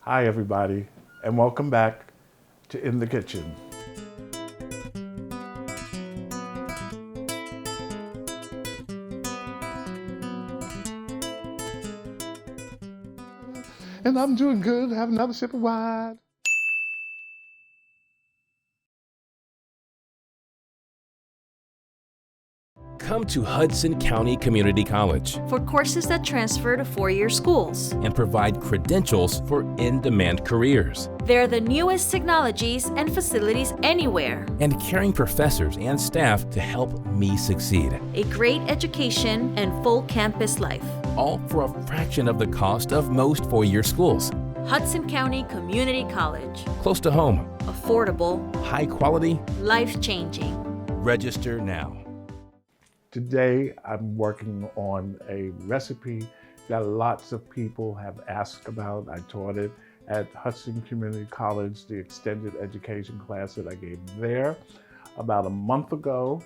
Hi, everybody, and welcome back to In the Kitchen. And I'm doing good. Have another sip of wine. Come to Hudson County Community College for courses that transfer to four-year schools and provide credentials for in-demand careers. They're the newest technologies and facilities anywhere. And caring professors and staff to help me succeed. A great education and full campus life. All for a fraction of the cost of most four-year schools. Hudson County Community College. Close to home. Affordable. High quality. Life-changing. Register now. Today, I'm working on a recipe that lots of people have asked about. I taught it at Hudson Community College, the extended education class that I gave there about a month ago.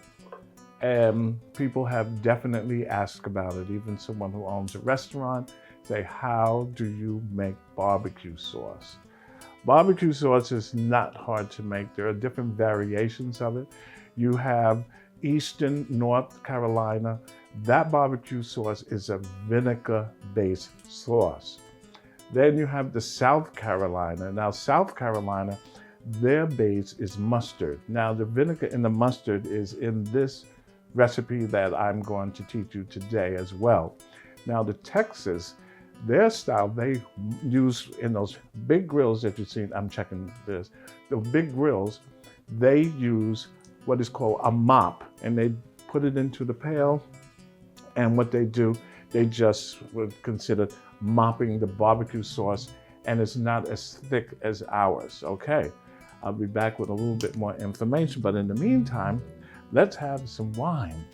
And people have definitely asked about it. Even someone who owns a restaurant say, how do you make barbecue sauce? Barbecue sauce is not hard to make. There are different variations of it. You have Eastern North Carolina. That barbecue sauce is a vinegar-based sauce. Then you have the South Carolina. Now, South Carolina, their base is mustard. Now, the vinegar in the mustard is in this recipe that I'm going to teach you today as well. Now, the Texas, their style, they use in those big grills that you've seen, I'm checking this, the big grills, they use what is called a mop, and they put it into the pail, and what they do, they just would consider mopping the barbecue sauce, and it's not as thick as ours, okay? I'll be back with a little bit more information, but in the meantime, let's have some wine.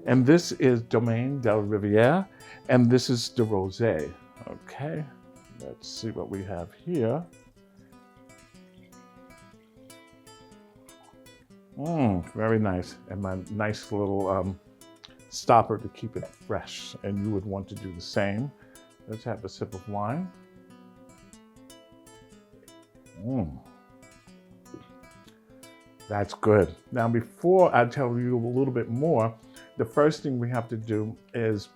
And this is Domaine de Rivière, and this is the Rosé, okay? Let's see what we have here. Very nice, and my nice little stopper to keep it fresh, and you would want to do the same. Let's have a sip of wine. That's good. Now, before I tell you a little bit more, the first thing we have to do is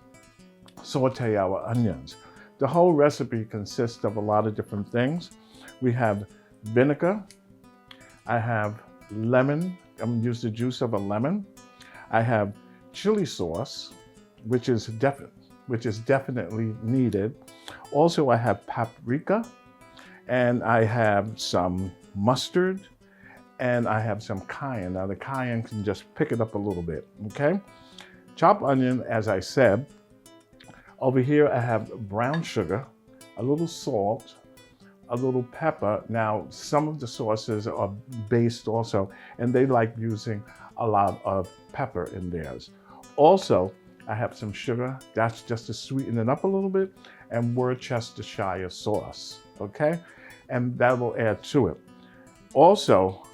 saute our onions. The whole recipe consists of a lot of different things. We have vinegar. I have lemon. I'm going to use the juice of a lemon. I have chili sauce, which is definitely needed. Also, I have paprika, and I have some mustard, and I have some cayenne. Now, the cayenne can just pick it up a little bit, okay? Chopped onion, as I said. Over here, I have brown sugar, a little salt, a little pepper. Now, some of the sauces are based also, and they like using a lot of pepper in theirs. Also, I have some sugar. That's just to sweeten it up a little bit, and Worcestershire sauce, okay? And that will add to it. Also,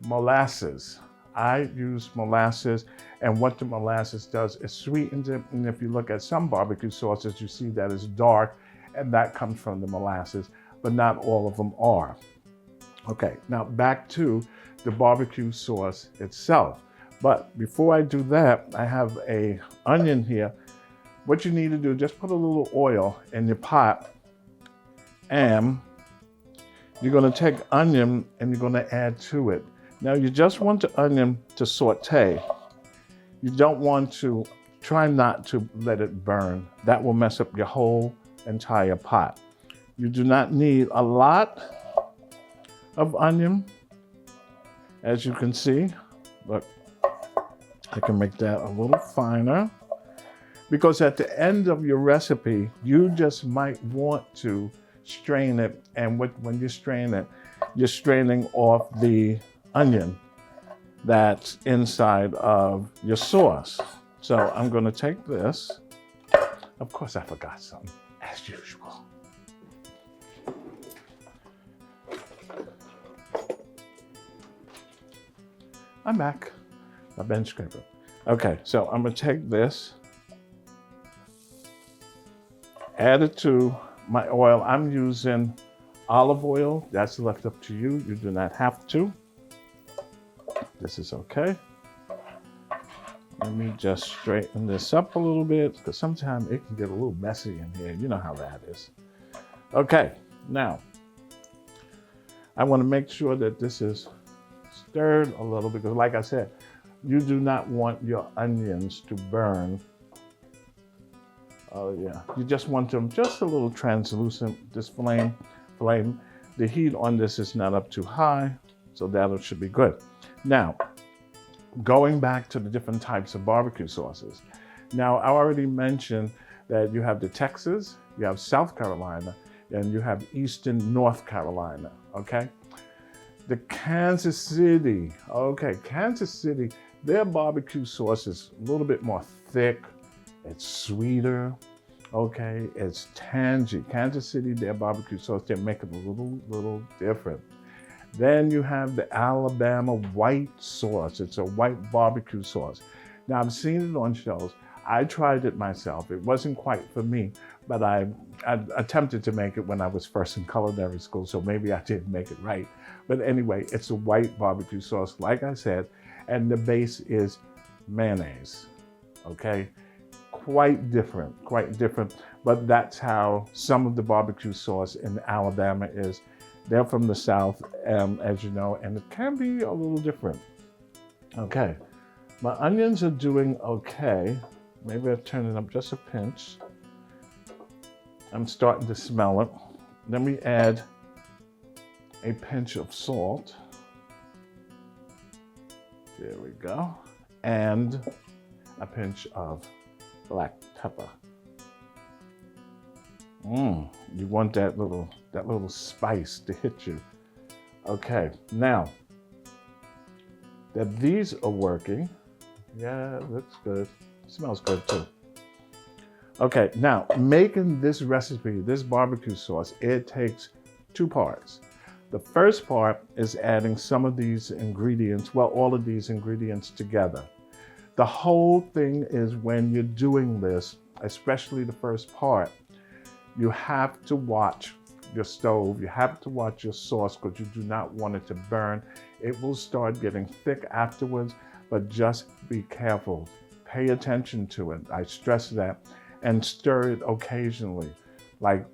molasses. I use molasses, and what the molasses does is sweetens it. And if you look at some barbecue sauces, you see that it's dark, and that comes from the molasses, but not all of them are. Okay, now back to the barbecue sauce itself. But before I do that, I have an onion here. What you need to do, just put a little oil in your pot, and you're gonna take onion and you're gonna add to it. Now, you just want the onion to saute. You don't want to, try not to let it burn. That will mess up your whole entire pot. You do not need a lot of onion, as you can see. Look, I can make that a little finer, because at the end of your recipe, you just might want to strain it, and when you strain it, you're straining off the onion that's inside of your sauce. So I'm going to take this. Of course, I forgot something, as usual. I'm back. My bench scraper. Okay, so I'm going to take this, add it to my oil, I'm using olive oil. That's left up to you. You do not have to. This is okay. Let me just straighten this up a little bit because sometimes it can get a little messy in here. You know how that is. Okay, now I want to make sure that this is stirred a little because like I said, you do not want your onions to burn. Oh yeah, you just want them just a little translucent. This flame, the heat on this is not up too high, so that should be good. Now, going back to the different types of barbecue sauces. Now, I already mentioned that you have the Texas, you have South Carolina, and you have Eastern North Carolina, okay? The Kansas City, their barbecue sauce is a little bit more thick, it's sweeter, okay? It's tangy. Kansas City, their barbecue sauce, they make it a little different. Then you have the Alabama white sauce. It's a white barbecue sauce. Now, I've seen it on shows. I tried it myself. It wasn't quite for me, but I attempted to make it when I was first in culinary school, so maybe I didn't make it right. But anyway, it's a white barbecue sauce, like I said, and the base is mayonnaise, okay? Quite different, but that's how some of the barbecue sauce in Alabama is. They're from the South, as you know, and it can be a little different. Okay, my onions are doing okay. Maybe I'll turn it up just a pinch. I'm starting to smell it. Let me add a pinch of salt. There we go. And a pinch of black pepper. You want that little spice to hit you. Okay, now that these are working, yeah, looks good. Smells good too. Okay, now making this recipe, this barbecue sauce, it takes two parts. The first part is adding some of these ingredients, well, all of these ingredients together. The whole thing is when you're doing this, especially the first part, you have to watch your stove. You have to watch your sauce because you do not want it to burn. It will start getting thick afterwards, but just be careful. Pay attention to it. I stress that. And stir it occasionally, like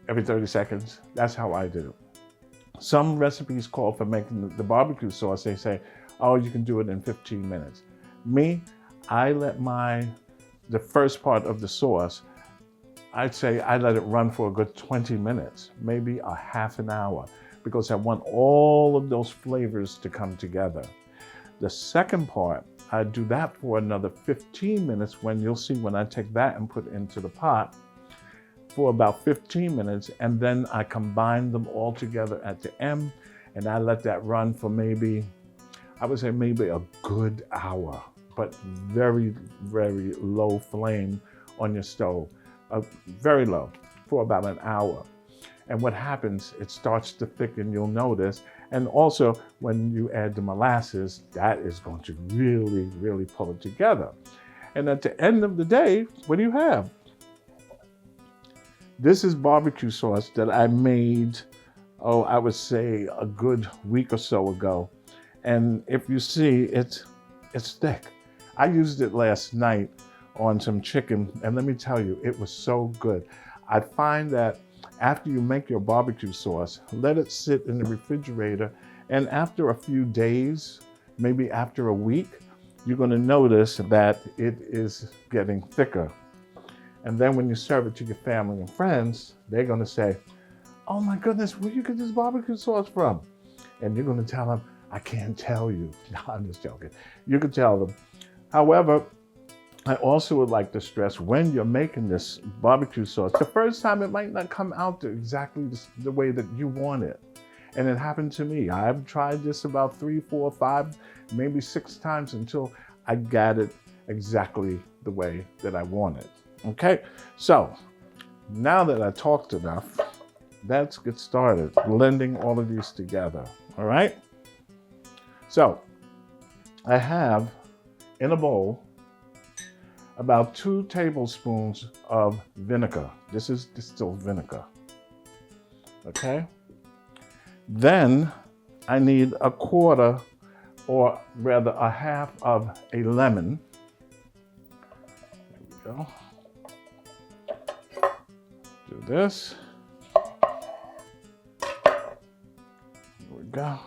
every 30 seconds. That's how I do it. Some recipes call for making the barbecue sauce. They say, oh, you can do it in 15 minutes. Me, I let the first part of the sauce, I'd say I let it run for a good 20 minutes, maybe a half an hour, because I want all of those flavors to come together. The second part, I do that for another 15 minutes when you'll see when I take that and put it into the pot for about 15 minutes, and then I combine them all together at the end, and I let that run for maybe, I would say maybe a good hour, but very, very low flame on your stove. Very low, for about an hour. And what happens, it starts to thicken, you'll notice. And also, when you add the molasses, that is going to really, really pull it together. And at the end of the day, what do you have? This is barbecue sauce that I made, I would say a good week or so ago. And if you see, it's thick. I used it last night on some chicken, and let me tell you, it was so good. I find that after you make your barbecue sauce, let it sit in the refrigerator, and after a few days, maybe after a week, you're gonna notice that it is getting thicker. And then when you serve it to your family and friends, they're gonna say, oh my goodness, where you get this barbecue sauce from? And you're gonna tell them, I can't tell you. No, I'm just joking. You can tell them. However, I also would like to stress when you're making this barbecue sauce, the first time it might not come out exactly the way that you want it. And it happened to me. I've tried this about 3, 4, 5, maybe 6 times until I got it exactly the way that I want it. Okay, so now that I talked enough, let's get started blending all of these together, all right? So I have in a bowl about 2 tablespoons of vinegar. This is distilled vinegar. Okay? Then I need a quarter, or rather a half of a lemon. There we go. Do this. There we go.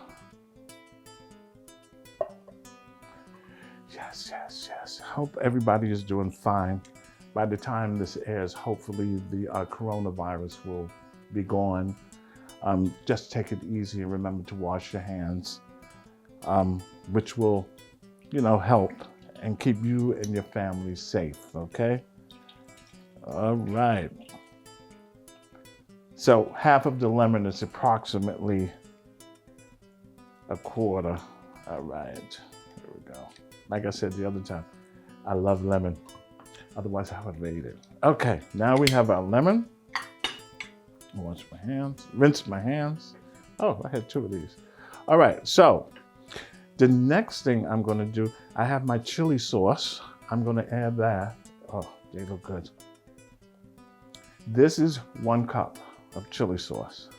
Yes, yes, yes. Hope everybody is doing fine. By the time this airs, hopefully the coronavirus will be gone. Just take it easy and remember to wash your hands, which will, help and keep you and your family safe, okay? All right. So half of the lemon is approximately a quarter. All right, here we go. Like I said the other time, I love lemon. Otherwise, I would hate it. Okay, now we have our lemon. Wash my hands, rinse my hands. Oh, I had 2 of these. All right, so the next thing I'm gonna do, I have my chili sauce. I'm gonna add that. Oh, they look good. This is 1 cup of chili sauce.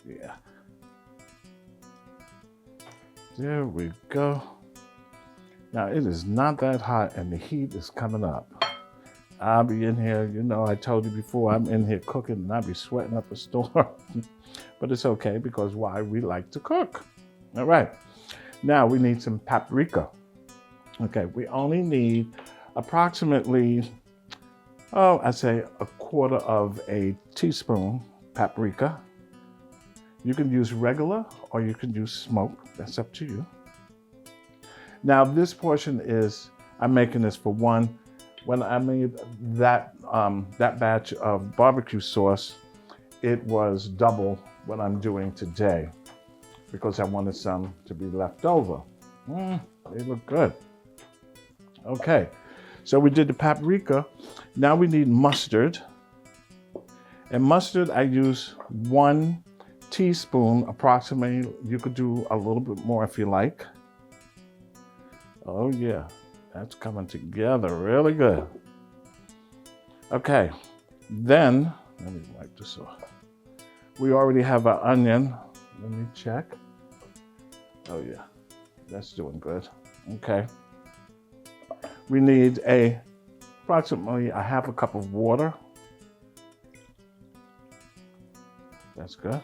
Yeah. There we go. Now it is not that hot and the heat is coming up. I'll be in here, I told you before, I'm in here cooking and I'll be sweating up a storm. But it's okay because why? We like to cook. All right. Now we need some paprika. Okay, we only need approximately, I say a quarter of a teaspoon paprika. You can use regular or you can use smoked. That's up to you. Now this portion is, I'm making this for 1. When I made that batch of barbecue sauce, it was double what I'm doing today because I wanted some to be left over. They look good. Okay, so we did the paprika. Now we need mustard. And mustard, I use 1 teaspoon approximately. You could do a little bit more if you like. Oh yeah, that's coming together really good. Okay, then, let me wipe this off. We already have our onion. Let me check. Oh yeah, that's doing good. Okay. We need approximately a half a cup of water. That's good.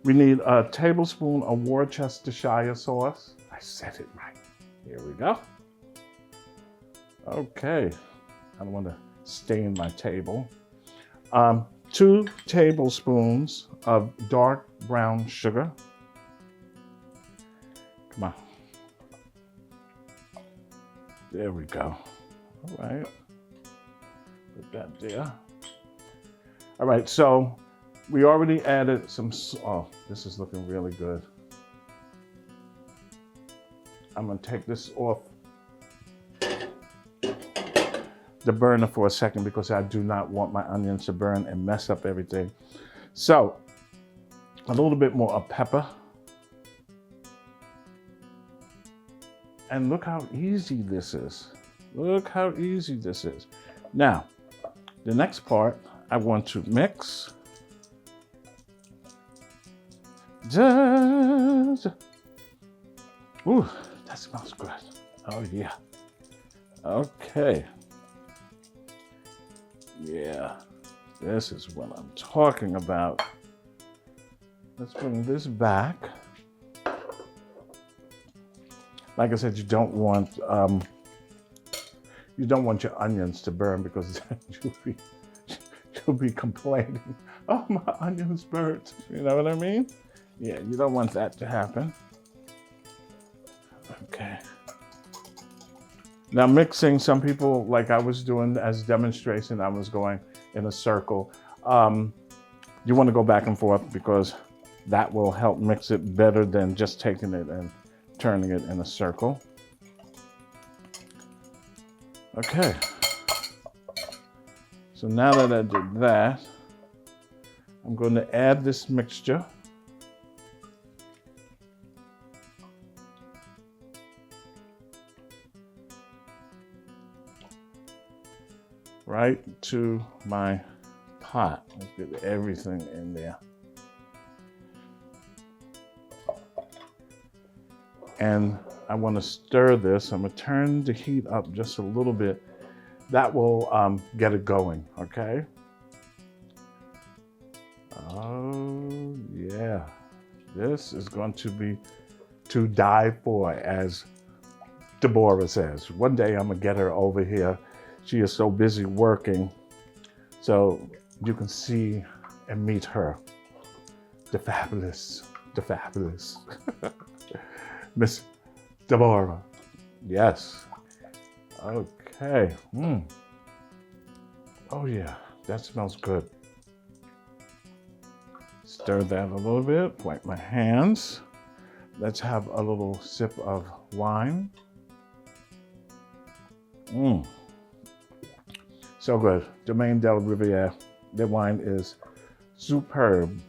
We need a tablespoon of Worcestershire sauce. I said it right. Here we go. Okay. I don't want to stain my table. 2 tablespoons of dark brown sugar. Come on. There we go. All right. Put that there. All right, so we already added some, oh, this is looking really good. I'm gonna take this off the burner for a second because I do not want my onions to burn and mess up everything. So, a little bit more of pepper. And look how easy this is. Look how easy this is. Now, the next part, I want to mix. Ooh, that smells good. Oh yeah. Okay. Yeah, this is what I'm talking about. Let's bring this back. Like I said, you don't want your onions to burn because you'll be complaining. Oh, my onions burnt. You know what I mean? Yeah, you don't want that to happen. Okay. Now mixing, some people, like I was doing as demonstration, I was going in a circle. You want to go back and forth because that will help mix it better than just taking it and turning it in a circle. Okay. So now that I did that, I'm going to add this mixture. right to my pot. Let's get everything in there. And I want to stir this. I'm going to turn the heat up just a little bit. That will get it going, okay? Oh, yeah. This is going to be to die for, as Deborah says. One day I'm going to get her over here. She is so busy working, so you can see and meet her. The fabulous Miss Deborah. Yes. Okay. Oh yeah, that smells good. Stir that a little bit, wipe my hands. Let's have a little sip of wine. So good. Domaine de Riviere. Their wine is superb.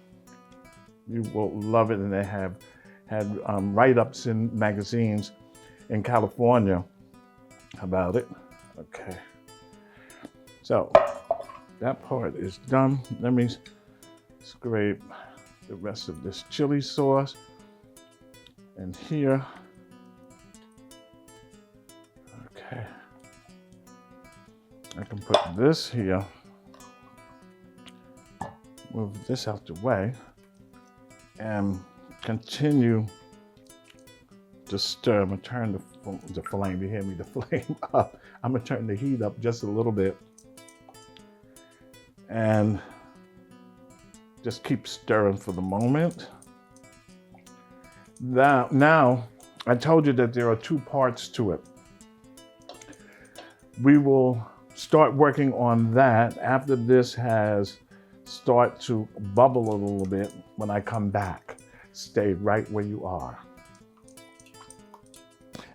You will love it, and they have had write-ups in magazines in California about it. Okay. So that part is done. Let me scrape the rest of this chili sauce. And here, okay, I can put this here, move this out the way, and continue to stir. I'm gonna turn the flame, you hear me, the flame up. I'm gonna turn the heat up just a little bit, and just keep stirring for the moment. Now, I told you that there are two parts to it. We will start working on that after this has started to bubble a little bit when I come back. Stay right where you are.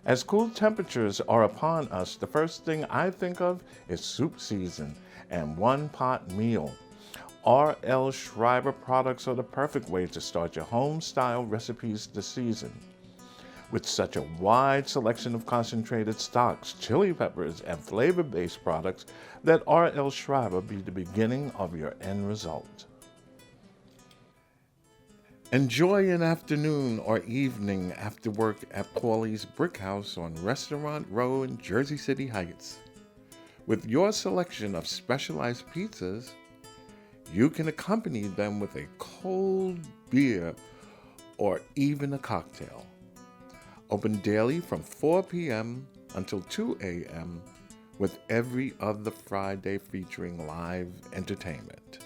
As cool temperatures are upon us, the first thing I think of is soup season and one-pot meal. R.L. Schreiber products are the perfect way to start your home-style recipes this season. With such a wide selection of concentrated stocks, chili peppers, and flavor-based products, let R.L. Schreiber be the beginning of your end result. Enjoy an afternoon or evening after work at Paulie's Brick House on Restaurant Row in Jersey City Heights. With your selection of specialized pizzas, you can accompany them with a cold beer or even a cocktail. Open daily from 4 p.m. until 2 a.m. with every other Friday featuring live entertainment.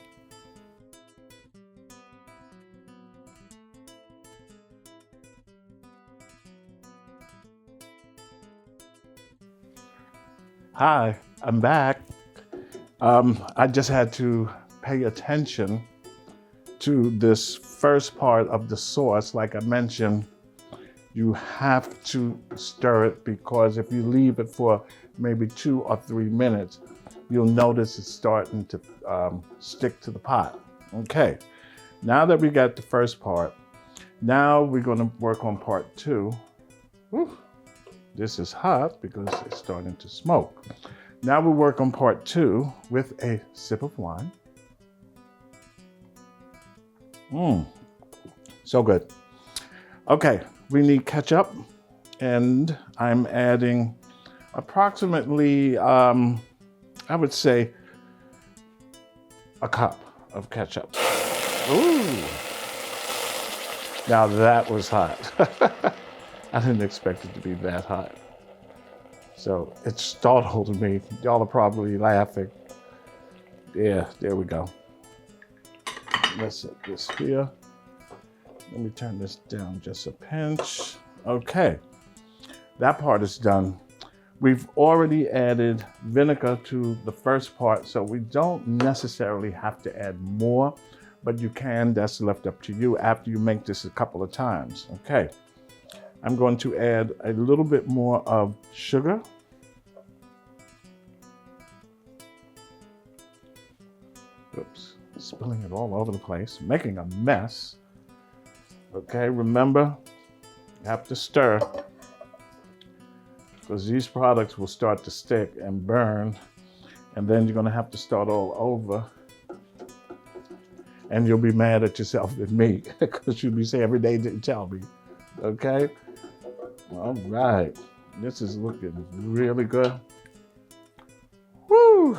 Hi, I'm back. I just had to pay attention to this first part of the sauce. Like I mentioned, you have to stir it, because if you leave it for maybe 2 or 3 minutes, you'll notice it's starting to stick to the pot. Okay, now that we got the first part, now we're going to work on part 2. Whew. This is hot because it's starting to smoke. Now we work on part 2 with a sip of wine. So good. Okay, we need ketchup, and I'm adding approximately, I would say, a cup of ketchup. Ooh, now that was hot. I didn't expect it to be that hot. So it startled me. Y'all are probably laughing. Yeah, there we go. Let's set this here. Let me turn this down just a pinch. Okay, that part is done. We've already added vinegar to the first part, so we don't necessarily have to add more, but you can. That's left up to you after you make this a couple of times. Okay, I'm going to add a little bit more of sugar. Oops, spilling it all over the place, making a mess. Okay, remember, you have to stir, because these products will start to stick and burn And then you're gonna have to start all over. And you'll be mad at yourself and me, because you'll be saying every day didn't tell me, okay? All right, this is looking really good. Woo,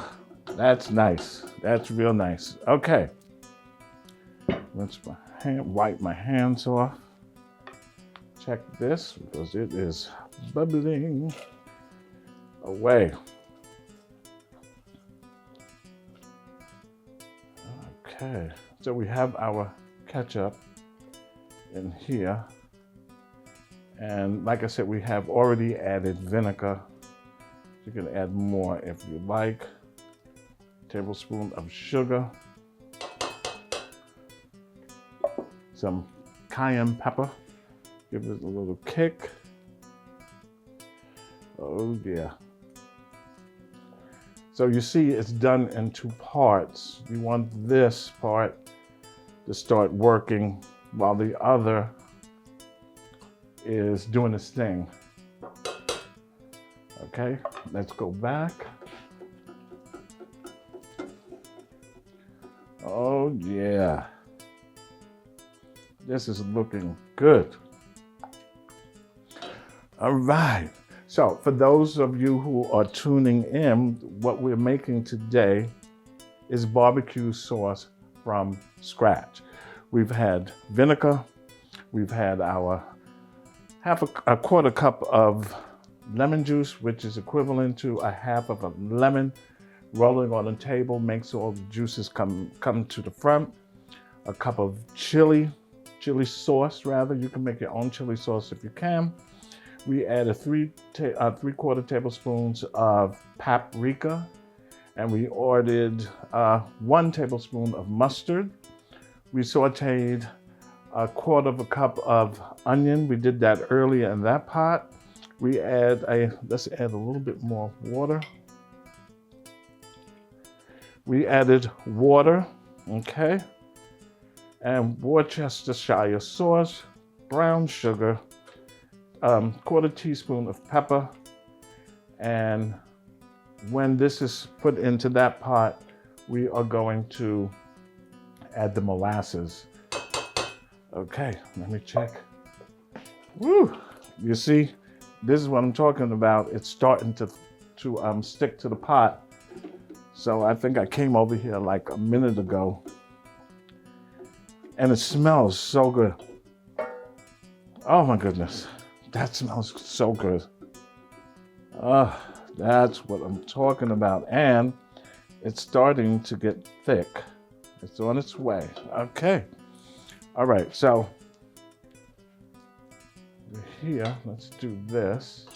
that's nice, that's real nice. Okay, let's wipe my hands off. Check this, because it is bubbling away. Okay, so we have our ketchup in here. And like I said, we have already added vinegar. You can add more if you like. Tablespoon of sugar. Some cayenne pepper. Give it a little kick. Oh yeah. So you see it's done in two parts. You want this part to start working while the other is doing its thing. Okay, let's go back. Oh yeah. This is looking good. All right. So for those of you who are tuning in, what we're making today is barbecue sauce from scratch. We've had vinegar, we've had our a quarter cup of lemon juice, which is equivalent to a half of a lemon, rolling on a table, makes all the juices come to the front. A cup of chili sauce rather. You can make your own chili sauce if you can. We added 3/4 tablespoons of paprika, and we ordered 1 tablespoon of mustard. We sauteed 1/4 cup of onion. We did that earlier in that pot. We let's add a little bit more water. We added water, okay? And Worcestershire sauce, brown sugar, 1/4 teaspoon of pepper. And when this is put into that pot, we are going to add the molasses. Okay, let me check. Woo! You see, this is what I'm talking about. It's starting to stick to the pot. So I think I came over here like a minute ago, and it smells so good. Oh my goodness, that smells so good. That's what I'm talking about. And it's starting to get thick. It's on its way. Okay. All right, so here, let's do this.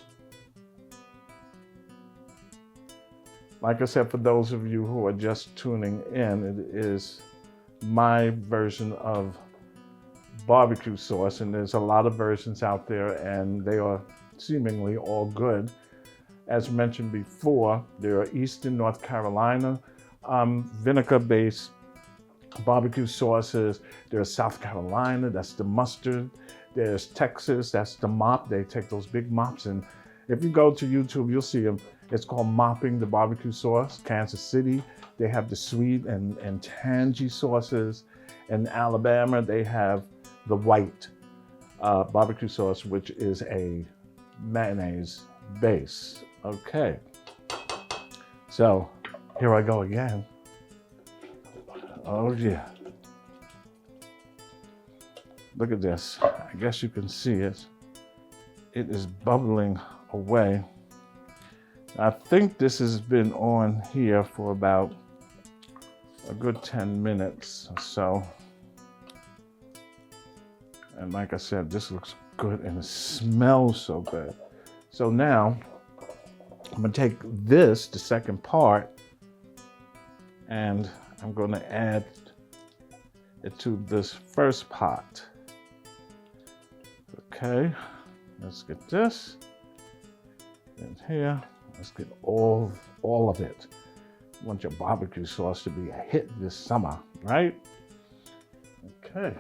Like I said, for those of you who are just tuning in, it is my version of barbecue sauce, and there's a lot of versions out there, and they are seemingly all good. As mentioned before, there are Eastern North Carolina vinegar-based barbecue sauces. There's South Carolina, that's the mustard. There's Texas, that's the mop. They take those big mops, and if you go to YouTube, you'll see them. It's called Mopping the Barbecue Sauce. Kansas City, they have the sweet and tangy sauces. In Alabama, they have the white barbecue sauce, which is a mayonnaise base. Okay, so here I go again. Oh yeah. Look at this. I guess you can see it. It is bubbling away. I think this has been on here for about a good 10 minutes or so. And like I said, this looks good and it smells so good. So now I'm gonna take this, the second part, and I'm gonna add it to this first pot. Okay, let's get this in here. Let's get all of it. You want your barbecue sauce to be a hit this summer, right? Okay.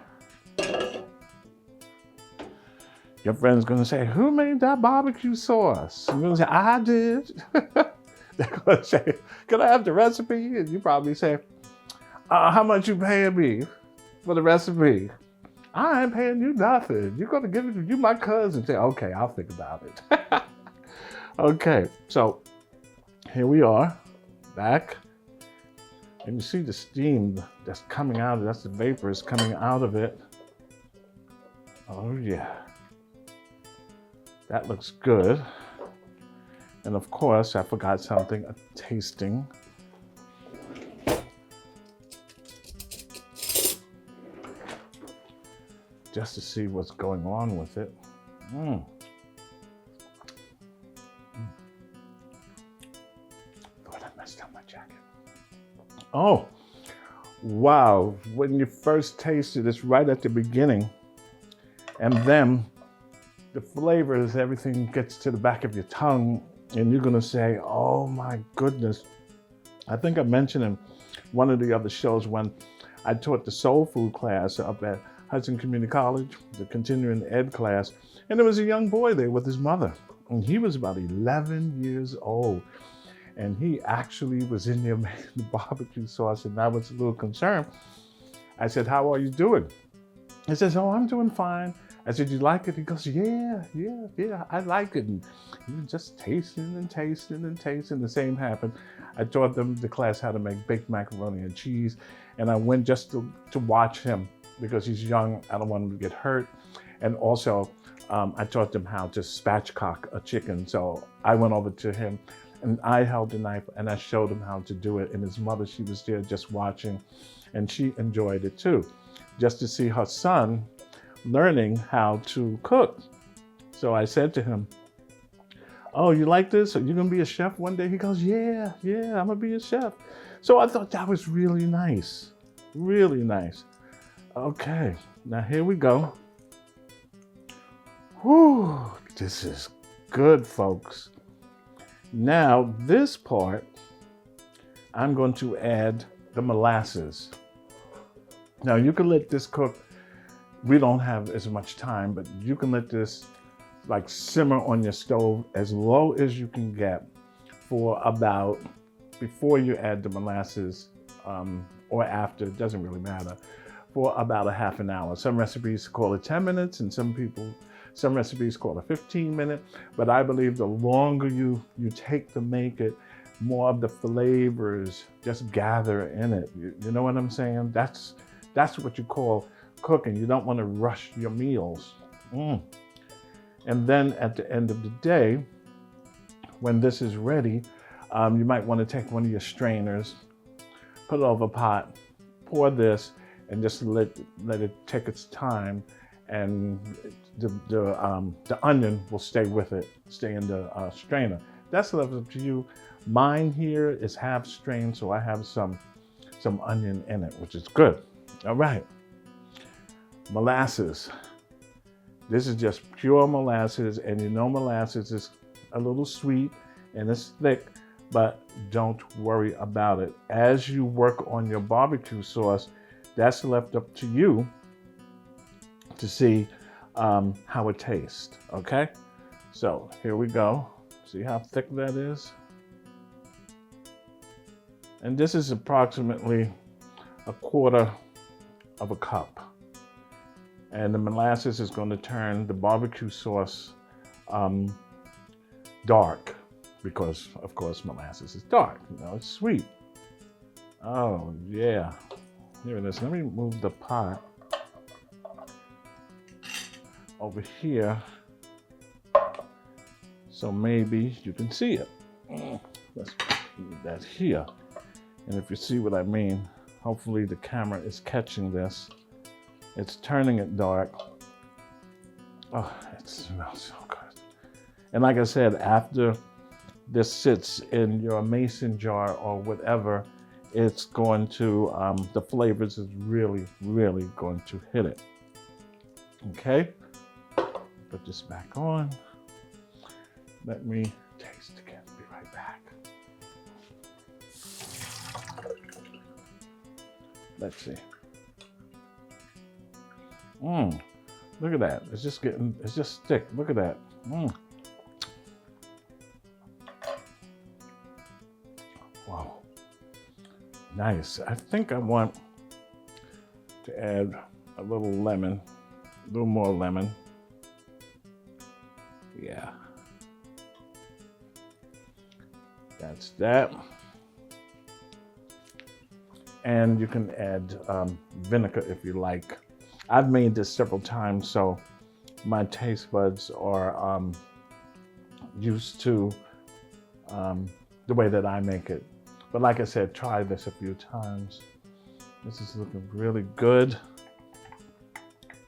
Your friend's gonna say, who made that barbecue sauce? I'm gonna say, I did. They're going to say, can I have the recipe? And you probably say, how much you paying me for the recipe? I ain't paying you nothing. You're going to give it to you, my cousin. Say, okay, I'll think about it. Okay, so here we are, back. And you see the steam that's coming out, that's the vapors coming out of it. Oh yeah, that looks good. And of course, I forgot something, a tasting. Just to see what's going on with it. Thought I messed up my jacket. Oh, wow. When you first taste it, it's right at the beginning. And then the flavors, everything gets to the back of your tongue and you're gonna say, oh my goodness. I think I mentioned in one of the other shows when I taught the soul food class up at Hudson Community College, the continuing ed class, and there was a young boy there with his mother. And he was about 11 years old. And he actually was in there making the barbecue sauce, and I was a little concerned. I said, how are you doing? He says, oh, I'm doing fine. I said, you like it? He goes, yeah, I like it. And he was just tasting and tasting and tasting. The same happened. I taught them the class how to make baked macaroni and cheese, and I went just to watch him because he's young. I don't want him to get hurt. And also, I taught them how to spatchcock a chicken. So I went over to him and I held the knife and I showed him how to do it. And his mother, she was there just watching, and she enjoyed it too, just to see her son learning how to cook. So I said to him, oh, you like this? Are you gonna be a chef one day? He goes, yeah, I'm gonna be a chef. So I thought that was really nice, really nice. Okay, now here we go. Whew, this is good, folks. Now, this part, I'm going to add the molasses. Now, you can let this cook. We don't have as much time, but you can let this like simmer on your stove as low as you can get for about, before you add the molasses, or after, it doesn't really matter, for about a half an hour. Some recipes call it 10 minutes, and some recipes call it 15 minutes, but I believe the longer you take to make it, more of the flavors just gather in it. You know what I'm saying? That's what you call cooking. You don't want to rush your meals. And then at the end of the day, when this is ready, you might want to take one of your strainers, put it over a pot, pour this, and just let it take its time, and the onion will stay with it, stay in the strainer. That's left up to you. Mine here is half strained, so I have some onion in it, which is good. All right, molasses. This is just pure molasses, and you know molasses is a little sweet and it's thick, but don't worry about it. As you work on your barbecue sauce, that's left up to you to see how it tastes, okay? So here we go. See how thick that is? And this is approximately 1/4 of a cup. And the molasses is going to turn the barbecue sauce dark, because of course molasses is dark, you know, it's sweet. Oh yeah, here it is. Let me move the pot over here so maybe you can see it. Let's move that here. And if you see what I mean, hopefully the camera is catching this. It's turning it dark. Oh, it smells so good. And like I said, after this sits in your mason jar or whatever, it's going to, the flavors is really, really going to hit it. Okay, put this back on. Let me taste again, be right back. Let's see. Look at that. It's just thick. Look at that. Nice. I think I want to add a little lemon, a little more lemon. Yeah. That's that. And you can add vinegar if you like. I've made this several times, so my taste buds are used to the way that I make it. But like I said, try this a few times. This is looking really good.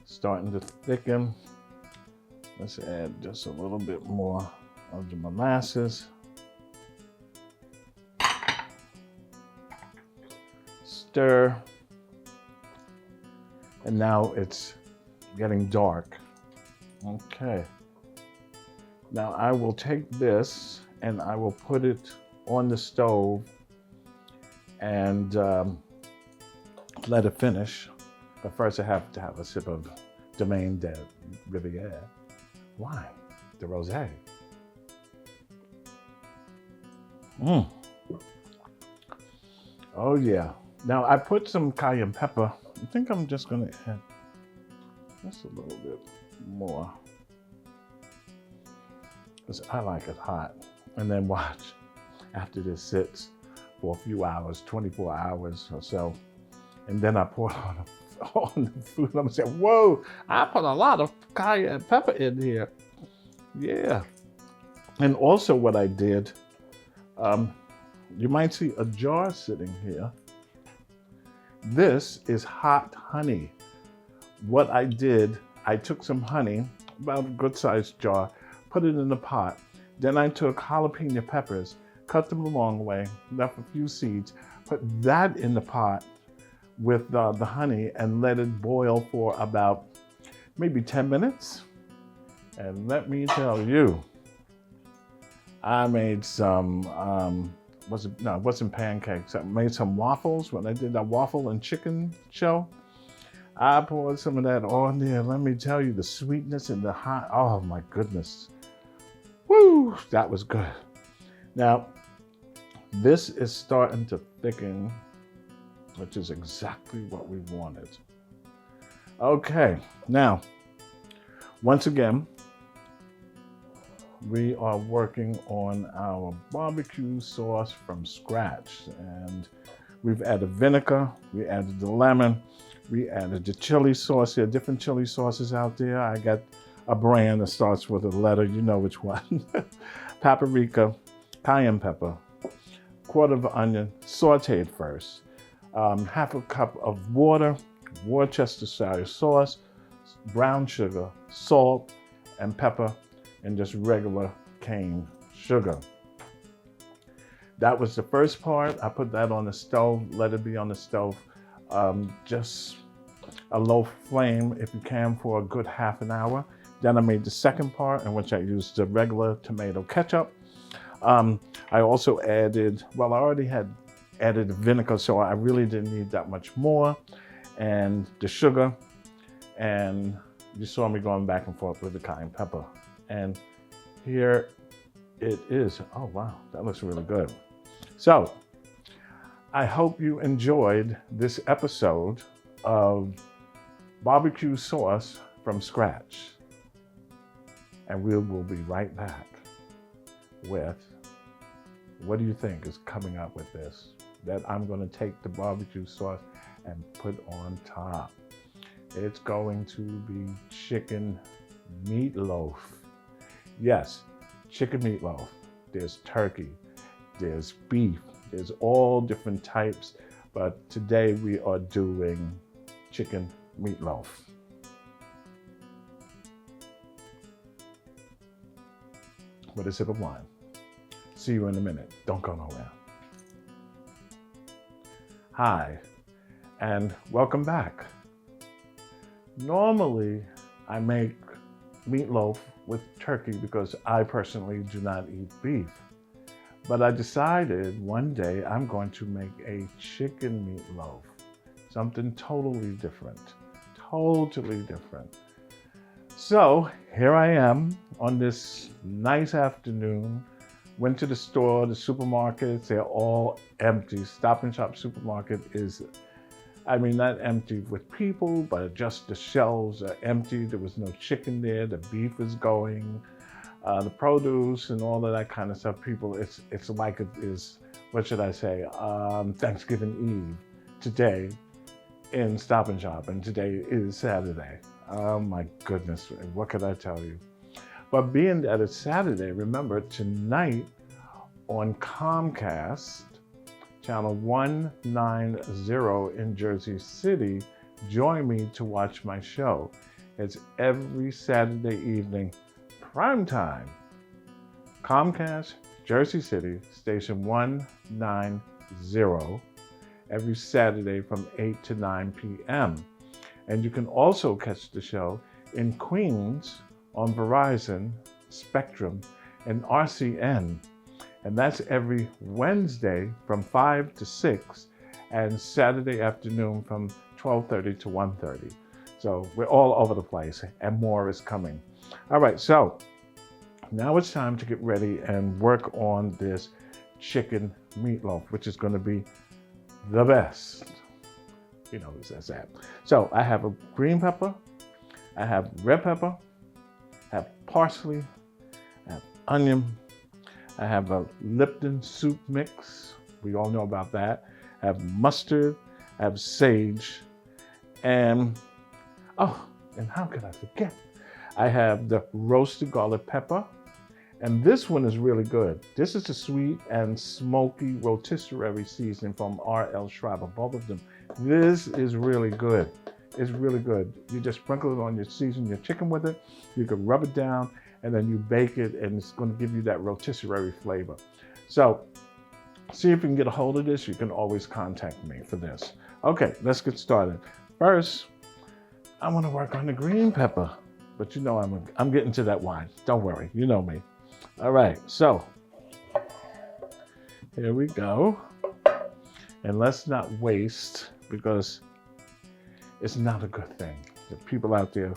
Starting to thicken. Let's add just a little bit more of the molasses. Stir. And now it's getting dark. Okay. Now I will take this and I will put it on the stove and let it finish. But first I have to have a sip of Domaine de Riviere wine, the rosé. Oh yeah. Now I put some cayenne pepper. I think I'm just gonna add just a little bit more, because I like it hot. And then watch, after this sits for a few hours, 24 hours or so, and then I pour it on the food. I'm gonna say, whoa, I put a lot of cayenne pepper in here. Yeah. And also what I did, you might see a jar sitting here. This is hot honey. What I did, I took some honey, about a good sized jar, put it in the pot. Then I took jalapeno peppers, cut them the long way, left a few seeds, put that in the pot with the honey and let it boil for about maybe 10 minutes. And let me tell you, I made some, it wasn't pancakes. I made some waffles when I did that waffle and chicken show. I poured some of that on there. Let me tell you, the sweetness and the hot, oh my goodness. Woo, that was good. Now, this is starting to thicken, which is exactly what we wanted. Okay, now, once again, we are working on our barbecue sauce from scratch. And we've added vinegar, we added the lemon, we added the chili sauce. There are different chili sauces out there. I got a brand that starts with a letter, you know which one. Paprika, cayenne pepper, quarter of an onion, sauteed first. Half a cup of water, Worcestershire sauce, brown sugar, salt, and pepper, and just regular cane sugar. That was the first part. I put that on the stove, let it be on the stove, just a low flame if you can for a good half an hour. Then I made the second part in which I used the regular tomato ketchup. I also added, well, I already had added vinegar, so I really didn't need that much more, and the sugar, and you saw me going back and forth with the cayenne pepper. And here it is. Oh, wow, that looks really good. So I hope you enjoyed this episode of barbecue sauce from scratch. And we will be right back with, what do you think is coming up with this? That I'm going to take the barbecue sauce and put on top. It's going to be chicken meatloaf. Yes, chicken meatloaf. There's turkey, there's beef, there's all different types, but today we are doing chicken meatloaf. With a sip of wine. See you in a minute. Don't go nowhere. Hi, and welcome back. Normally, I make meatloaf with turkey because I personally do not eat beef. But I decided one day I'm going to make a chicken meatloaf. Something totally different. Totally different. So here I am on this nice afternoon Went to the store, the supermarkets, they're all empty. Stop and Shop supermarket is, I mean, not empty with people, but just the shelves are empty. There was no chicken there. The beef is going, the produce and all of that kind of stuff. People, it's like it is, what should I say, Thanksgiving Eve today in Stop and Shop, and today is Saturday. Oh my goodness, what could I tell you? But being that it's Saturday, remember tonight on Comcast, channel 190 in Jersey City, join me to watch my show. It's every Saturday evening, prime time. Comcast, Jersey City, station 190, every Saturday from 8 to 9 p.m. And you can also catch the show in Queens on Verizon, Spectrum, and RCN. And that's every Wednesday from 5 to 6, and Saturday afternoon from 12:30 to 1:30. So we're all over the place, and more is coming. All right, so now it's time to get ready and work on this chicken meatloaf, which is going to be the best. You know who says that. So I have a green pepper, I have red pepper, I have parsley, I have onion, I have a Lipton soup mix. We all know about that. I have mustard, I have sage, and and how could I forget? I have the roasted garlic pepper, and this one is really good. This is the sweet and smoky rotisserie seasoning from R.L. Schreiber, both of them. This is really good. It's really good. You just sprinkle it on your season your chicken with it. You can rub it down, and then you bake it, and it's going to give you that rotisserie flavor. So see if you can get a hold of this. You can always contact me for this. Okay, let's get started. First, I want to work on the green pepper, but you know I'm getting to that wine. Don't worry, you know me. All right, so here we go. And let's not waste, because it's not a good thing. There are people out there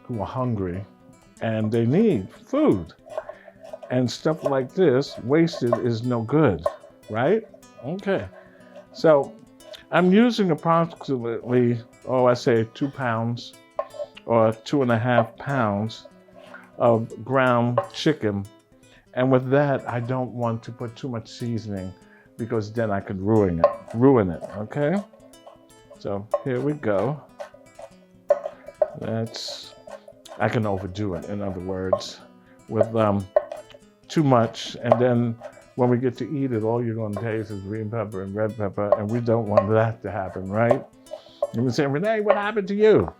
who are hungry and they need food. And stuff like this, wasted, is no good, right? Okay. So I'm using approximately, I say 2 pounds or 2.5 pounds of ground chicken. And with that, I don't want to put too much seasoning, because then I could ruin it, okay? So here we go. I can overdo it, in other words, with too much. And then when we get to eat it, all you're gonna taste is green pepper and red pepper, and we don't want that to happen, right? You can say, Rene, what happened to you?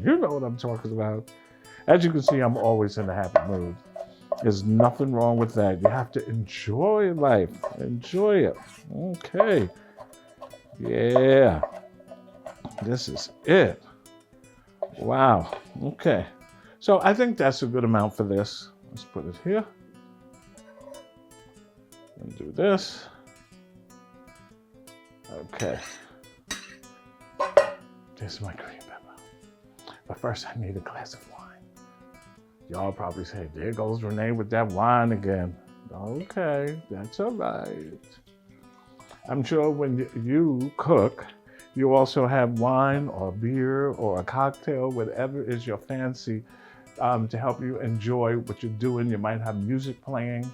You know what I'm talking about. As you can see, I'm always in a happy mood. There's nothing wrong with that. You have to enjoy life. Enjoy it. Okay. Yeah. This is it. Wow. Okay. So I think that's a good amount for this. Let's put it here. And do this. Okay. There's my green pepper. But first I need a glass of wine. Y'all probably say, there goes Rene with that wine again. Okay, that's all right. I'm sure when you cook, you also have wine or beer or a cocktail, whatever is your fancy, to help you enjoy what you're doing. You might have music playing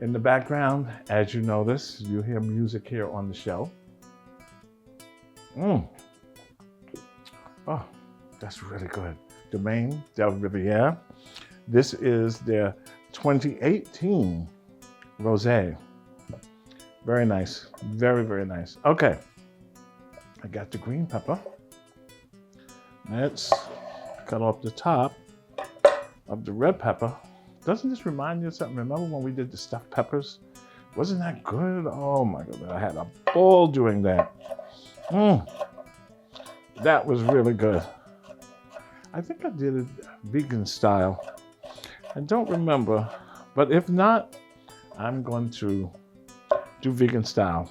in the background. As you notice, you hear music here on the show. Oh, that's really good. Domaine Del Riviere. This is their 2018 Rosé. Very nice. Very, very nice. Okay. I got the green pepper. Let's cut off the top of the red pepper. Doesn't this remind you of something? Remember when we did the stuffed peppers? Wasn't that good? Oh my God, I had a ball doing that. That was really good. I think I did it vegan style. I don't remember, but if not, I'm going to do vegan style,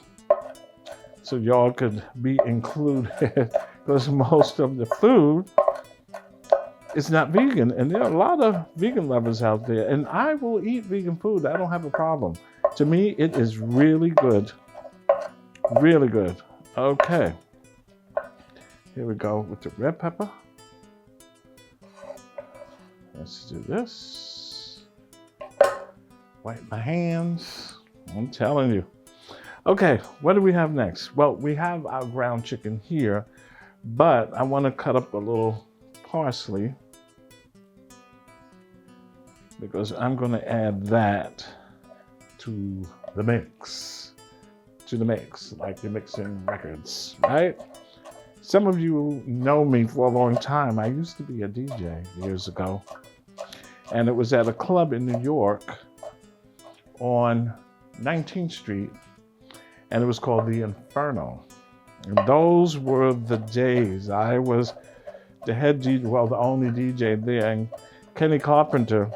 so y'all could be included, because most of the food it's not vegan. And there are a lot of vegan lovers out there. And I will eat vegan food. I don't have a problem. To me, it is really good. Really good. Okay. Here we go with the red pepper. Let's do this. Wipe my hands. I'm telling you. Okay, what do we have next? Well, we have our ground chicken here, but I want to cut up a little parsley because I'm going to add that to the mix. Like you're mixing records, right? Some of you know me for a long time. I used to be a DJ years ago, and it was at a club in New York on 19th Street, and it was called the Inferno. And those were the days. I was the head DJ, well, the only DJ there, and Kenny Carpenter,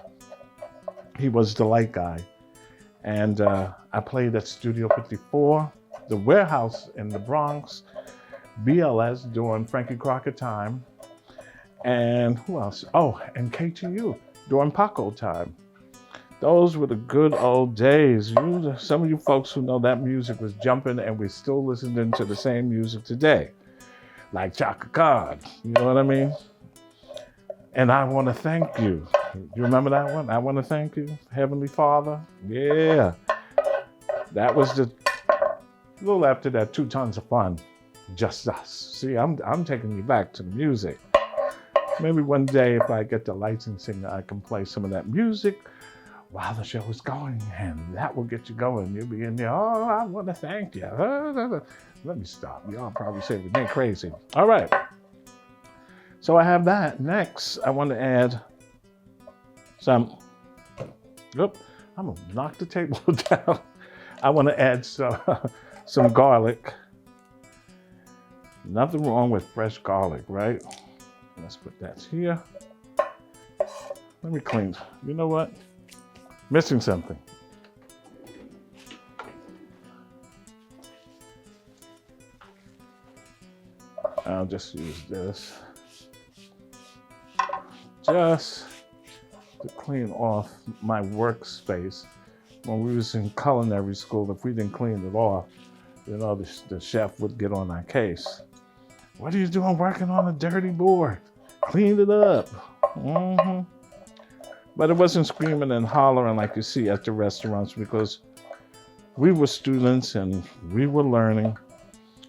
he was the light guy. And I played at Studio 54, the Warehouse in the Bronx, BLS during Frankie Crockett time, and who else? Oh, and KTU during Paco time. Those were the good old days. Some of you folks who know that music was jumping, and we're still listening to the same music today, like Chaka Khan. You know what I mean? And I want to thank you. You remember that one? I want to thank you, Heavenly Father. Yeah, that was a little after that. 2 Tons of Fun, Just Us. See, I'm taking you back to the music. Maybe one day, if I get the licensing, I can play some of that music while the show is going, and that will get you going. You'll be in there, oh, I want to thank you. Let me stop. Y'all probably say we're crazy. All right. So I have that. Next, I want to add some, I'm going to knock the table down. I want to add some garlic. Nothing wrong with fresh garlic, right? Let's put that here. Let me clean. You know what? Missing something. I'll just use this. Just to clean off my workspace. When we was in culinary school, if we didn't clean it off, you know, the chef would get on our case. What are you doing working on a dirty board? Clean it up. Mm-hmm. But it wasn't screaming and hollering like you see at the restaurants, because we were students and we were learning.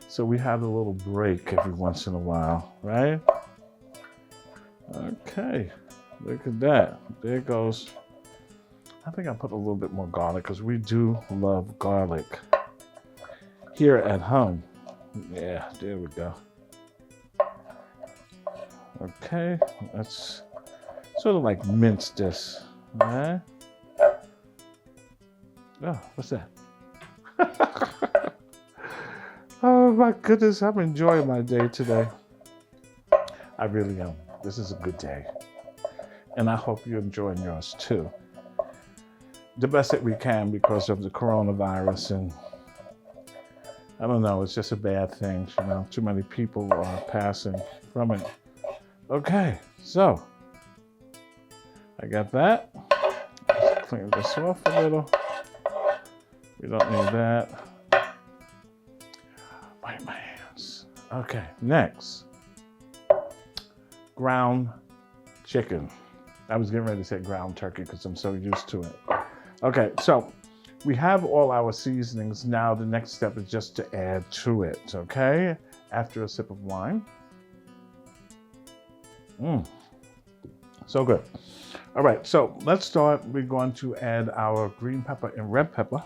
So we had a little break every once in a while, right? Okay, look at that. There goes. I think I'll put a little bit more garlic because we do love garlic here at home. Yeah, there we go. Okay, let's sort of like mince this. All right. Oh, what's that? Oh my goodness, I'm enjoying my day today. I really am. This is a good day. And I hope you're enjoying yours too. The best that we can because of the coronavirus, and I don't know, it's just a bad thing, you know. Too many people are passing from it. Okay, so I got that. Let's clean this off a little. We don't need that. Wipe my hands. Okay, next. Ground chicken. I was getting ready to say ground turkey because I'm so used to it. Okay, so we have all our seasonings. Now the next step is just to add to it, okay? After a sip of wine. So good. All right, so let's start. We're going to add our green pepper and red pepper.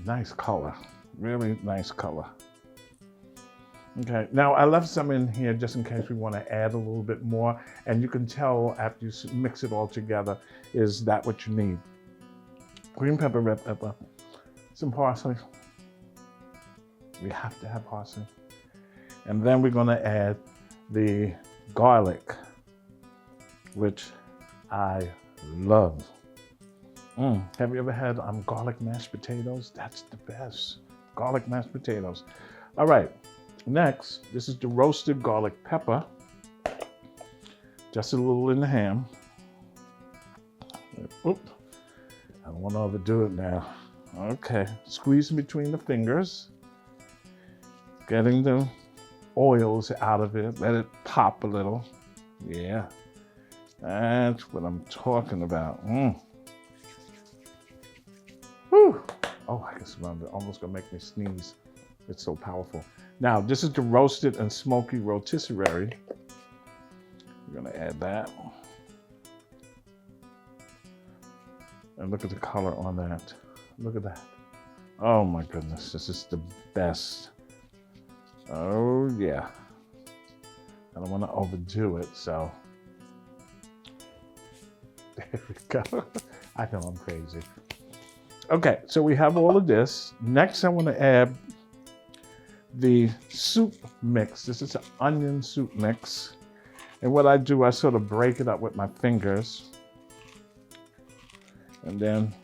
Nice color, really nice color. Okay, now I left some in here just in case we want to add a little bit more, and you can tell after you mix it all together, is that what you need? Green pepper, red pepper, some parsley. We have to have parsley. And then we're going to add the garlic, which I love. Have you ever had garlic mashed potatoes? That's the best. Garlic mashed potatoes. All right, next, this is the roasted garlic pepper. Just a little in the ham. Oop. I don't want to overdo it now. Okay, squeezing between the fingers. Getting the oils out of it. Let it pop a little. Yeah, that's what I'm talking about. Whew. Oh, I can smell it. Almost gonna make me sneeze. It's so powerful. Now, this is the roasted and smoky rotisserie. We're gonna add that. And look at the color on that. Look at that. Oh my goodness, this is the best. Oh yeah. I don't want to overdo it, so. There we go. I know I'm crazy. Okay, so we have all of this. Next, I want to add the soup mix. This is an onion soup mix. And what I do, I sort of break it up with my fingers. And then,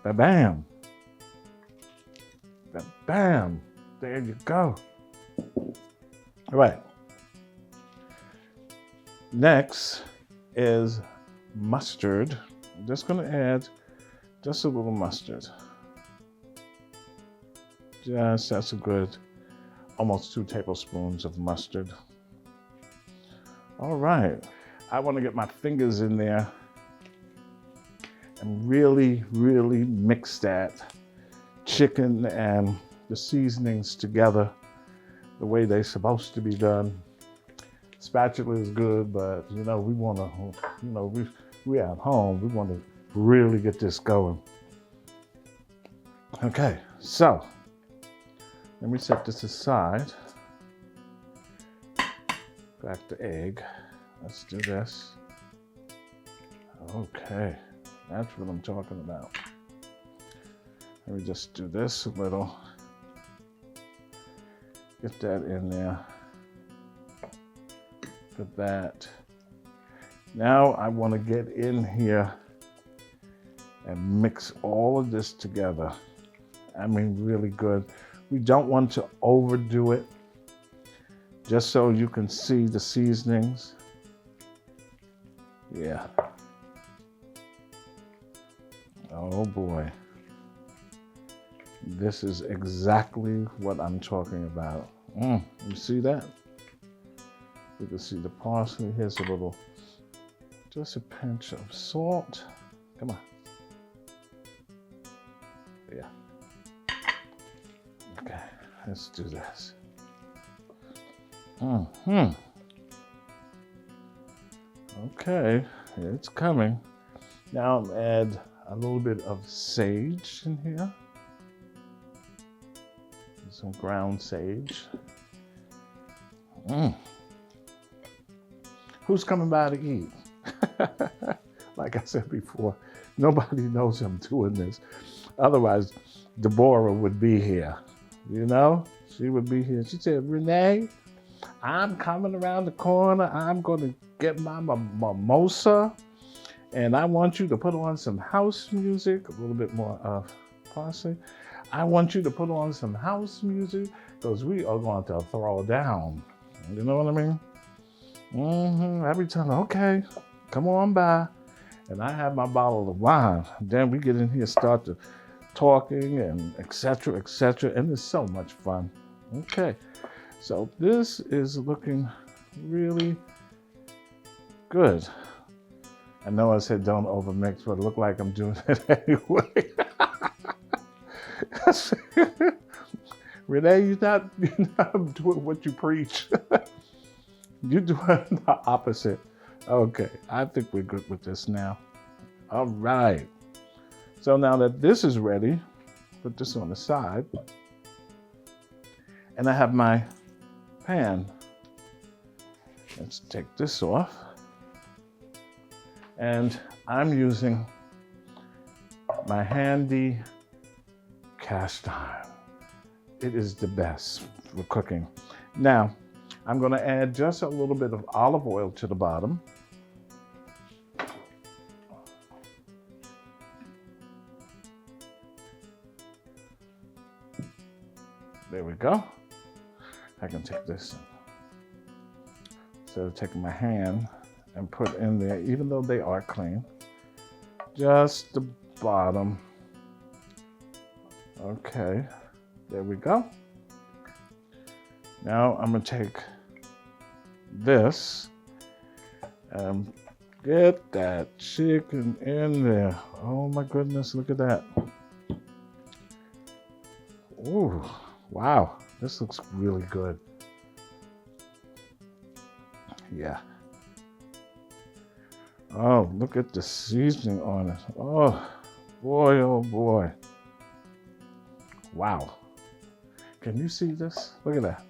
ba-bam. Ba-bam. There you go. All right. Next is mustard. I'm just going to add just a little mustard. That's a good, almost 2 tablespoons of mustard. All right. I want to get my fingers in there and really, really mix that chicken and the seasonings together the way they're supposed to be done. Spatula is good, but you know, we want to, you know, we're at home. We want to really get this going. Okay, so let me set this aside. Crack the egg. Let's do this. Okay, that's what I'm talking about. Let me just do this a little. Get that in there. Put that. Now I want to get in here and mix all of this together. I mean, really good. We don't want to overdo it, just so you can see the seasonings. Yeah. Oh boy. This is exactly what I'm talking about. You see that? You can see the parsley. Here's a little, just a pinch of salt. Come on. Yeah. Okay, let's do this. Okay, it's coming. Now I'm add a little bit of sage in here. Some ground sage. Who's coming by to eat? Like I said before, nobody knows I'm doing this. Otherwise, Deborah would be here. You know, she would be here. She said, Rene, I'm coming around the corner. I'm going to get my mimosa. And I want you to put on some house music, a little bit more of parsley. I want you to put on some house music because we are going to throw down. You know what I mean? Every time, okay, come on by. And I have my bottle of wine. Then we get in here, start to talking and et cetera, and it's so much fun. Okay, so this is looking really good. I know I said don't overmix, but it looked like I'm doing it anyway. Rene, you're not doing what you preach. You're doing the opposite. Okay, I think we're good with this now. All right. So now that this is ready, put this on the side. And I have my pan. Let's take this off. And I'm using my handy cast iron. It is the best for cooking. Now, I'm going to add just a little bit of olive oil to the bottom. There we go. I can take this, instead of taking my hand and put in there, even though they are clean. Just the bottom. Okay, there we go. Now I'm gonna take this and get that chicken in there. Oh my goodness, look at that. Ooh, wow, this looks really good. Yeah. Oh, look at the seasoning on it. Oh boy, oh boy. Wow. Can you see this? Look at that.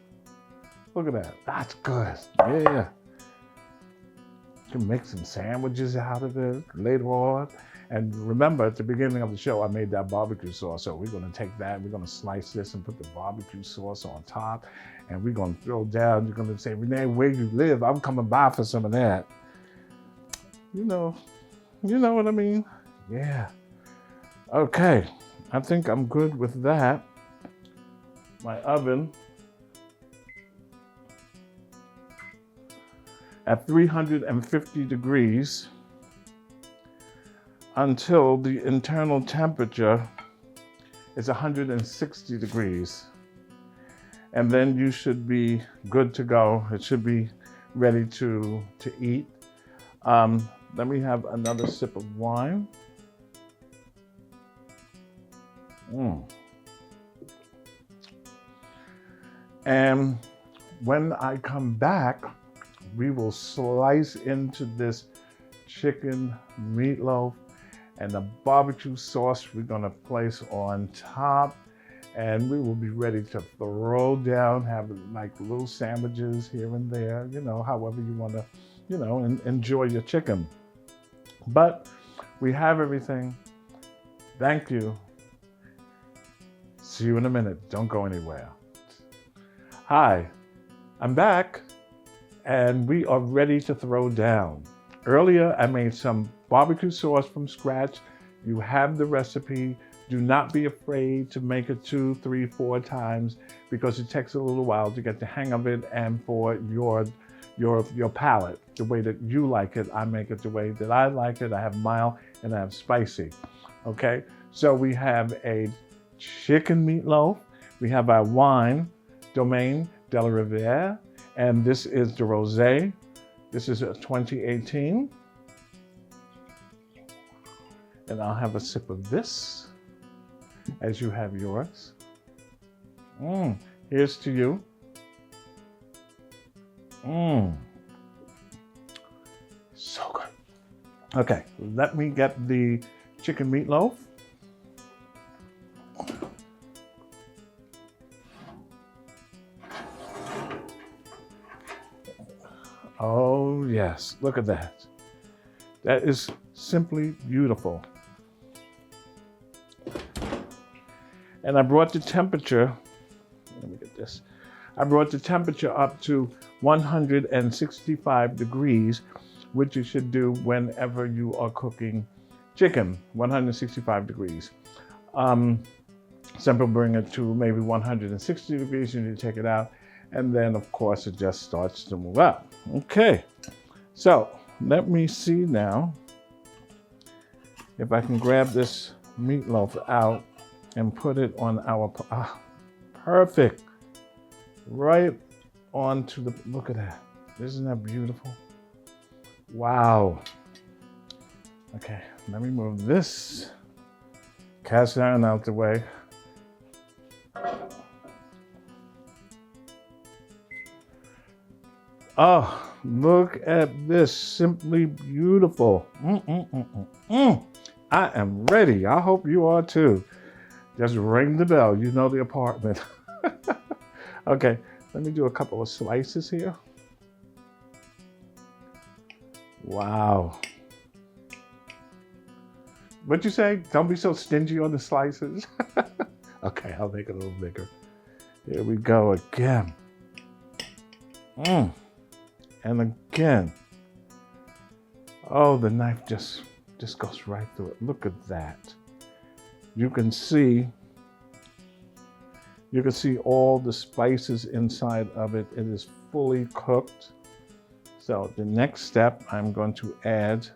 Look at that. That's good. Yeah. You can make some sandwiches out of it later on. And remember, at the beginning of the show, I made that barbecue sauce. So we're going to take that, we're going to slice this and put the barbecue sauce on top. And we're going to throw down, you're going to say, Rene, where you live? I'm coming by for some of that. You know what I mean? Yeah. Okay. I think I'm good with that. My oven at 350 degrees until the internal temperature is 160 degrees. And then you should be good to go. It should be ready to eat. Let me have another sip of wine. And when I come back, we will slice into this chicken meatloaf and the barbecue sauce we're gonna place on top, and we will be ready to throw down, have like little sandwiches here and there, however you wanna, enjoy your chicken. But we have everything. Thank you. See you in a minute. Don't go anywhere. Hi, I'm back, and we are ready to throw down. Earlier, I made some barbecue sauce from scratch. You have the recipe. Do not be afraid to make it 2, 3, 4 times because it takes a little while to get the hang of it and for your palate, the way that you like it. I make it the way that I like it. I have mild and I have spicy. Okay, so we have a chicken meatloaf. We have our wine, Domaine de la Rivière, and this is the Rosé. This is a 2018. And I'll have a sip of this as you have yours. Here's to you. So good. Okay, let me get the chicken meatloaf. Oh yes, look at that. That is simply beautiful. And I brought the temperature, let me get this. I brought the temperature up to 165 degrees, which you should do whenever you are cooking chicken, 165 degrees. Some people bring it to maybe 160 degrees, you need to take it out. And then of course it just starts to move up. Okay, so let me see now if I can grab this meatloaf out and put it on our, perfect. Right onto the, look at that. Isn't that beautiful? Wow. Okay, let me move this cast iron out the way. Oh, look at this, simply beautiful. I am ready. I hope you are too. Just ring the bell, you know the apartment. Okay, let me do a couple of slices here. Wow. What'd you say? Don't be so stingy on the slices. Okay, I'll make it a little bigger. Here we go again. And again. Oh, the knife just goes right through it. Look at that. You can see all the spices inside of it. It is fully cooked. So the next step, I'm going to add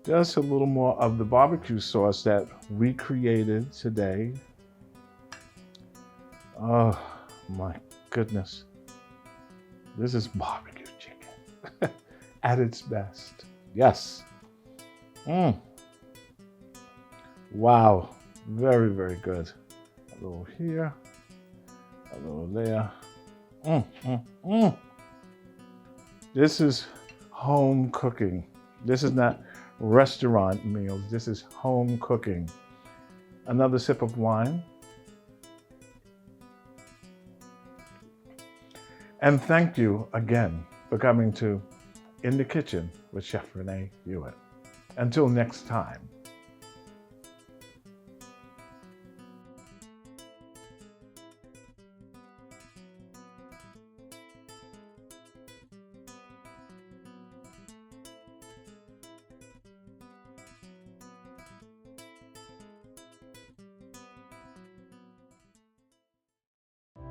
just a little more of the barbecue sauce that we created today. Oh my goodness. This is barbecue chicken at its best. Yes. Wow. Very, very good. A little here, a little there. This is home cooking. This is not restaurant meals. This is home cooking. Another sip of wine. And thank you again for coming to In the Kitchen with Chef Rene Hewitt. Until next time.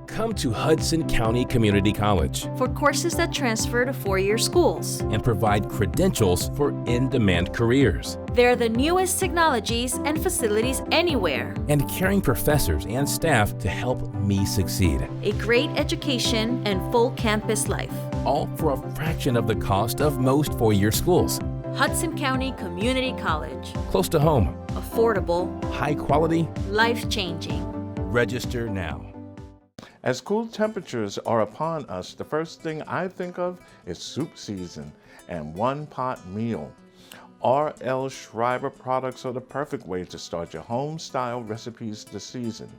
Come to Hudson County Community College For courses that transfer to four-year schools. and provide credentials for in-demand careers. They're the newest technologies and facilities anywhere. And caring professors and staff to help me succeed. A great education and full campus life. All for a fraction of the cost of most four-year schools. Hudson County Community College. Close to home, Affordable, high quality. life-changing. Register now. As cool temperatures are upon us, the first thing I think of is soup season and one-pot meal. R.L. Schreiber products are the perfect way to start your home-style recipes this season.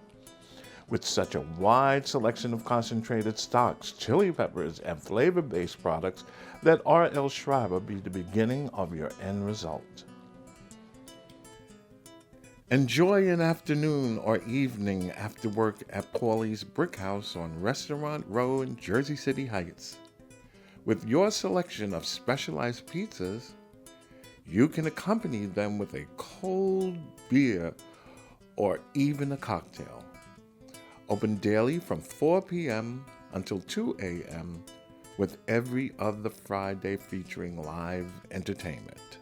With such a wide selection of concentrated stocks, chili peppers, and flavor-based products, let R.L. Schreiber be the beginning of your end result. Enjoy an afternoon or evening after work at Paulie's Brick House on Restaurant Row in Jersey City Heights. With your selection of specialized pizzas, you can accompany them with a cold beer or even a cocktail. Open daily from 4 p.m. until 2 a.m. with every other Friday featuring live entertainment.